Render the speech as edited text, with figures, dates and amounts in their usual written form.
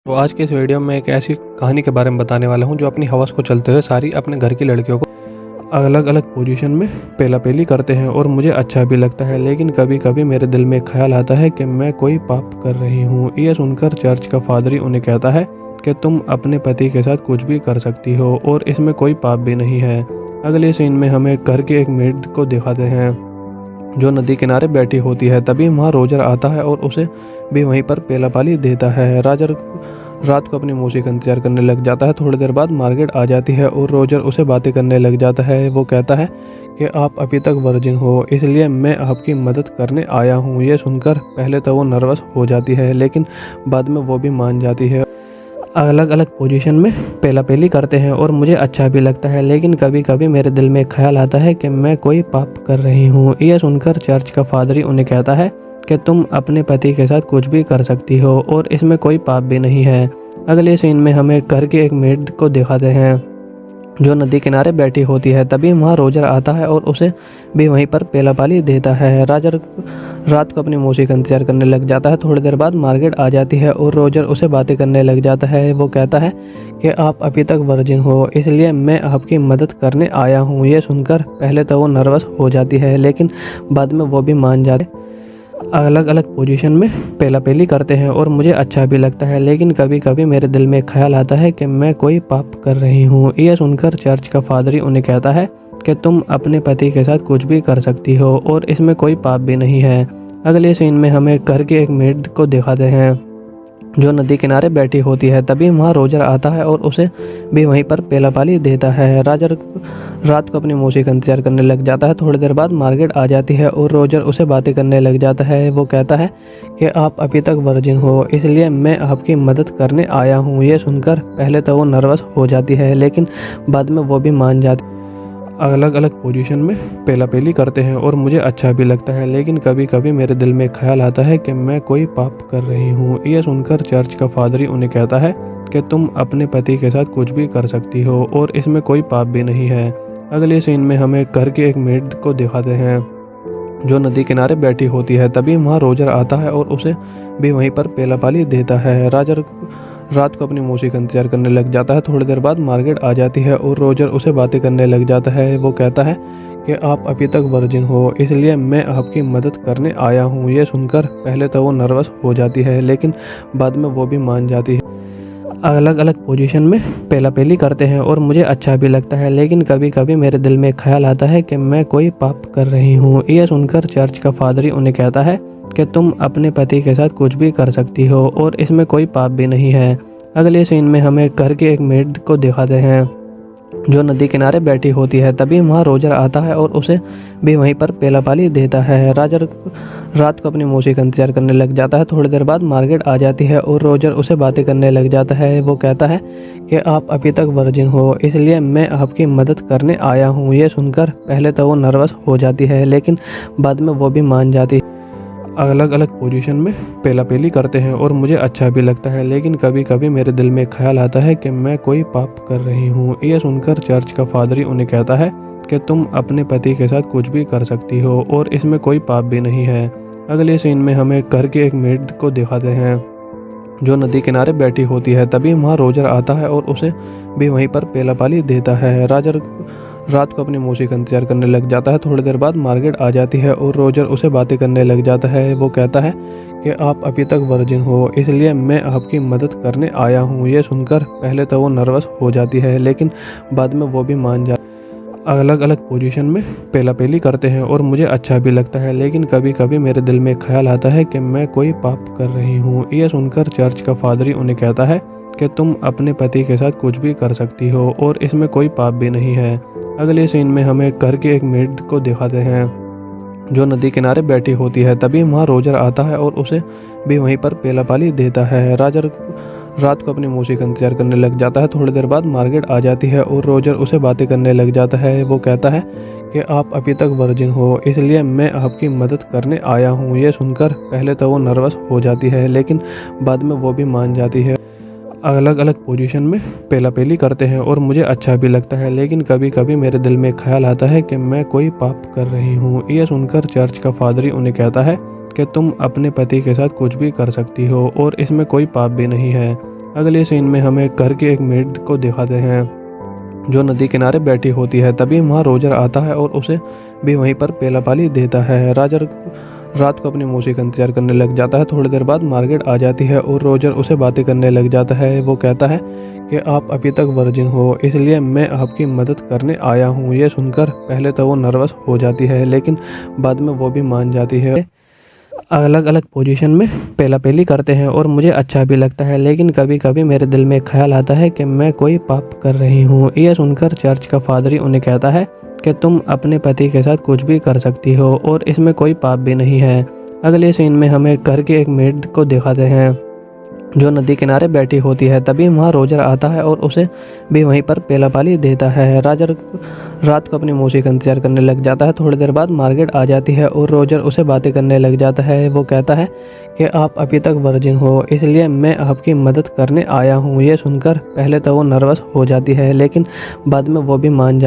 तो आज के इस वीडियो में एक ऐसी कहानी के बारे में बताने वाला हूँ जो अपनी हवस को चलते हुए सारी अपने घर की लड़कियों को अलग अलग पोजीशन में पेला पेली करते हैं और मुझे अच्छा भी लगता है। लेकिन कभी कभी मेरे दिल में ख्याल आता है कि मैं कोई पाप कर रही हूँ। ये सुनकर चर्च का फादरी उन्हें कहता है कि तुम अपने पति के साथ कुछ भी कर सकती हो और इसमें कोई पाप भी नहीं है। अगले सीन में हमें घर के एक मेड को दिखाते हैं जो नदी किनारे बैठी होती है। तभी वहाँ रोजर आता है और उसे भी वहीं पर पेला पाली देता है। राजर रात को अपनी मौसी का इंतजार करने लग जाता है। थोड़ी देर बाद मार्गरेट आ जाती है और रोजर उसे बातें करने लग जाता है। वो कहता है कि आप अभी तक वर्जिन हो, इसलिए मैं आपकी मदद करने आया हूँ। ये सुनकर पहले तो वो नर्वस हो जाती है, लेकिन बाद में वो भी मान जाती है। अलग अलग पोजीशन में पेला पेली करते हैं और मुझे अच्छा भी लगता है। लेकिन कभी कभी मेरे दिल में ख्याल आता है कि मैं कोई पाप कर रही हूँ। यह सुनकर चर्च का फादरी उन्हें कहता है कि तुम अपने पति के साथ कुछ भी कर सकती हो और इसमें कोई पाप भी नहीं है। अगले सीन में हमें घर के एक मेड को दिखाते हैं जो नदी किनारे बैठी होती है। तभी वहाँ रोजर आता है और उसे भी वहीं पर पेला पाली देता है। राजर रात को अपनी मौसी का इंतजार करने लग जाता है। थोड़ी देर बाद मार्गरेट आ जाती है और रोजर उसे बातें करने लग जाता है। वो कहता है कि आप अभी तक वर्जिन हो, इसलिए मैं आपकी मदद करने आया हूँ। ये सुनकर पहले तो वो नर्वस हो जाती है, लेकिन बाद में वो भी मान जाते। अलग अलग पोजीशन में पेला पेली करते हैं और मुझे अच्छा भी लगता है। लेकिन कभी कभी मेरे दिल में ख्याल आता है कि मैं कोई पाप कर रही हूँ। यह सुनकर चर्च का फादरी उन्हें कहता है कि तुम अपने पति के साथ कुछ भी कर सकती हो और इसमें कोई पाप भी नहीं है। अगले सीन में हमें घर के एक मेड को दिखाते हैं जो नदी किनारे बैठी होती है। तभी वहाँ रोजर आता है और उसे भी वहीं पर पेला पाली देता है। राजर रात को अपनी मौसी का इंतजार करने लग जाता है। थोड़ी देर बाद मार्गरेट आ जाती है और रोजर उसे बातें करने लग जाता है। वो कहता है कि आप अभी तक वर्जिन हो, इसलिए मैं आपकी मदद करने आया हूँ। ये सुनकर पहले तो वो नर्वस हो जाती है, लेकिन बाद में वो भी मान जाती। अलग अलग पोजीशन में पेला पेली करते हैं और मुझे अच्छा भी लगता है। लेकिन कभी कभी मेरे दिल में ख्याल आता है कि मैं कोई पाप कर रही हूँ। यह सुनकर चर्च का फादरी उन्हें कहता है कि तुम अपने पति के साथ कुछ भी कर सकती हो और इसमें कोई पाप भी नहीं है। अगले सीन में हमें घर के एक मेड को दिखाते हैं जो नदी किनारे बैठी होती है। तभी वहाँ रोजर आता है और उसे भी वहीं पर पेला पाली देता है। राजर रात को अपनी मौसी का इंतजार करने लग जाता है। थोड़ी देर बाद मार्गरेट आ जाती है और रोजर उसे बातें करने लग जाता है। वो कहता है कि आप अभी तक वर्जिन हो, इसलिए मैं आपकी मदद करने आया हूँ। ये सुनकर पहले तो वो नर्वस हो जाती है, लेकिन बाद में वो भी मान जाती है। अलग अलग पोजीशन में पेला पेली करते हैं और मुझे अच्छा भी लगता है। लेकिन कभी कभी मेरे दिल में ख्याल आता है कि मैं कोई पाप कर रही हूँ। यह सुनकर चर्च का फादरी उन्हें कहता है कि तुम अपने पति के साथ कुछ भी कर सकती हो और इसमें कोई पाप भी नहीं है। अगले सीन में हमें घर के एक मेड को दिखाते हैं जो नदी किनारे बैठी होती है। तभी वहाँ रोजर आता है और उसे भी वहीं पर पेला पाली देता है। राजर रात को अपनी मौसी का इंतजार करने लग जाता है। थोड़ी देर बाद मार्गरेट आ जाती है और रोजर उसे बातें करने लग जाता है। वो कहता है कि आप अभी तक वर्जिन हो, इसलिए मैं आपकी मदद करने आया हूँ। ये सुनकर पहले तो वो नर्वस हो जाती है, लेकिन बाद में वो भी मान जाती। अलग अलग पोजीशन में पेला पेली करते हैं और मुझे अच्छा भी लगता है। लेकिन कभी कभी मेरे दिल में ख्याल आता है कि मैं कोई पाप कर रही हूँ। यह सुनकर चर्च का फादरी उन्हें कहता है कि तुम अपने पति के साथ कुछ भी कर सकती हो और इसमें कोई पाप भी नहीं है। अगले सीन में हमें घर के एक मेड को दिखाते हैं जो नदी किनारे बैठी होती है। तभी वहाँ रोजर आता है और उसे भी वहीं पर पेला पाली देता है। राजर रात को अपनी मौसी का इंतजार करने लग जाता है। थोड़ी देर बाद मार्गरेट आ जाती है और रोजर उसे बातें करने लग जाता है। वो कहता है कि आप अभी तक वर्जिन हो, इसलिए मैं आपकी मदद करने आया हूँ। ये सुनकर पहले तो वो नर्वस हो जाती है, लेकिन बाद में वो भी मान जाती। अलग अलग पोजीशन में पेला पेली करते हैं और मुझे अच्छा भी लगता है। लेकिन कभी कभी मेरे दिल में ख्याल आता है कि मैं कोई पाप कर रही हूँ। यह सुनकर चर्च का फादरी उन्हें कहता है कि तुम अपने पति के साथ कुछ भी कर सकती हो और इसमें कोई पाप भी नहीं है। अगले सीन में हमें घर के एक मेड को दिखाते हैं जो नदी किनारे बैठी होती है। तभी वहाँ रोजर आता है और उसे भी वहीं पर पेला पाली देता है। राजर रात को अपनी मौसी का इंतजार करने लग जाता है। थोड़ी देर बाद मार्गरेट आ जाती है और रोजर उसे बातें करने लग जाता है। वो कहता है कि आप अभी तक वर्जिन हो, इसलिए मैं आपकी मदद करने आया हूँ। ये सुनकर पहले तो वो नर्वस हो जाती है, लेकिन बाद में वो भी मान जाती है। अलग अलग पोजीशन में पेला पेली करते हैं और मुझे अच्छा भी लगता है। लेकिन कभी कभी मेरे दिल में ख्याल आता है कि मैं कोई पाप कर रही हूँ। यह सुनकर चर्च का फादरी उन्हें कहता है कि तुम अपने पति के साथ कुछ भी कर सकती हो और इसमें कोई पाप भी नहीं है। अगले सीन में हमें घर की एक मेड को दिखाते हैं जो नदी किनारे बैठी होती है। तभी वहाँ रोजर आता है और उसे भी वहीं पर पेला पाली देता है। रोजर रात को अपनी मौसी का इंतजार करने लग जाता है। थोड़ी देर बाद मार्गरेट आ जाती है और रोजर उसे बातें करने लग जाता है। वो कहता है कि आप अभी तक वर्जिन हो, इसलिए मैं आपकी मदद करने आया हूँ। ये सुनकर पहले तो वो नर्वस हो जाती है, लेकिन बाद में वो भी मान जाती है। अलग अलग पोजीशन में पेला पेली करते हैं और मुझे अच्छा भी लगता है, लेकिन कभी कभी मेरे दिल में ख्याल आता है कि मैं कोई पाप कर रही हूँ। यह सुनकर चर्च का फादरी उन्हें कहता है कि तुम अपने पति के साथ कुछ भी कर सकती हो और इसमें कोई पाप भी नहीं है। अगले सीन में हमें घर के एक मेड को दिखाते हैं जो नदी किनारे बैठी होती है। तभी वहाँ रोजर आता है और उसे भी वहीं पर पेला पाली देता है। रोजर रात को अपनी मौसी का इंतजार करने लग जाता है। थोड़ी देर बाद मार्गरेट आ जाती है और रोजर उसे बातें करने लग जाता है। वो कहता है कि आप अभी तक वर्जिन हो, इसलिए मैं आपकी मदद करने आया हूँ। ये सुनकर पहले तो वो नर्वस हो जाती है, लेकिन बाद में वो भी मान जाती है।